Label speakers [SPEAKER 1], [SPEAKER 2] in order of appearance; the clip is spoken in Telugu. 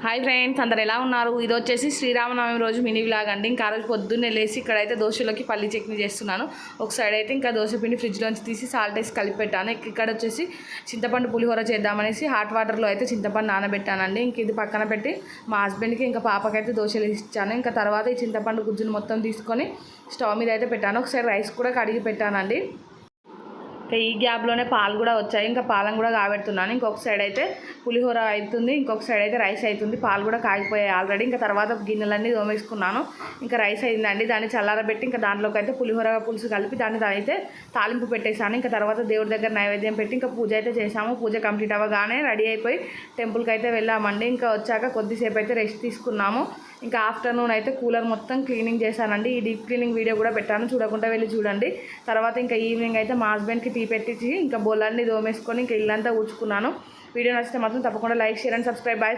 [SPEAKER 1] హాయ్ ఫ్రెండ్స్, అందరు ఎలా ఉన్నారు? ఇది వచ్చేసి శ్రీరామనవమి రోజు మినీ వ్లాగ్ అండి. ఇంకా ఆ రోజు పొద్దున్నే లేసి ఇక్కడైతే దోశలోకి పల్లి చట్నీ చేస్తున్నాను. ఒక సైడ్ అయితే ఇంకా దోశ పిండి ఫ్రిడ్జ్లోంచి తీసి సాల్ట్ వేసి కలిపి పెట్టాను. ఇక్కడ వచ్చేసి చింతపండు పులిహోర చేద్దామనేసి హాట్ వాటర్లో అయితే చింతపండు నానబెట్టానండి. ఇంక ఇది పక్కన పెట్టి మా హస్బెండ్కి ఇంకా పాపకైతే దోశలు ఇచ్చాను. ఇంకా తర్వాత ఈ చింతపండు గుజ్జును మొత్తం తీసుకొని స్టవ్ మీద అయితే పెట్టాను. ఒకసారి రైస్ కూడా కడిగి పెట్టానండి. ఇంకా ఈ గ్యాప్లోనే పాలు కూడా వచ్చాయి. ఇంకా పాలను కూడా కాబెడుతున్నాను. ఇంకొక సైడ్ అయితే పులిహోర అవుతుంది, ఇంకొక సైడ్ అయితే రైస్ అవుతుంది. పాలు కూడా కాగిపోయాయి ఆల్రెడీ. ఇంకా తర్వాత గిన్నెలన్నీ తోమేసుకున్నాను. ఇంకా రైస్ అయిందండి, దాన్ని చల్లారబెట్టి ఇంకా దాంట్లోకి అయితే పులిహోర పులుసు కలిపి దాన్ని అయితే తాలింపు పెట్టేశాను. ఇంకా తర్వాత దేవుడి దగ్గర నైవేద్యం పెట్టి ఇంకా పూజ అయితే చేసాము. పూజ కంప్లీట్ అవ్వగానే రెడీ అయిపోయి టెంపుల్కి అయితే వెళ్ళామండి. ఇంకా వచ్చాక కొద్దిసేపు అయితే రెస్ట్ తీసుకున్నాము. ఇంకా ఆఫ్టర్నూన్ అయితే కూలర్ మొత్తం క్లీనింగ్ చేశానండి. ఈ డీప్ క్లీనింగ్ వీడియో కూడా పెట్టాను, చూడకుండా వెళ్ళి చూడండి. తర్వాత ఇంకా ఈవినింగ్ అయితే మా హస్బెండ్కి టీ పెట్టించి ఇంకా బోళ్ళన్నీ దోమేసుకొని ఇంకా ఇల్లంతా ఊడ్చుకున్నాను. వీడియో నచ్చితే మాత్రం తప్పకుండా like, share and subscribe. Bye.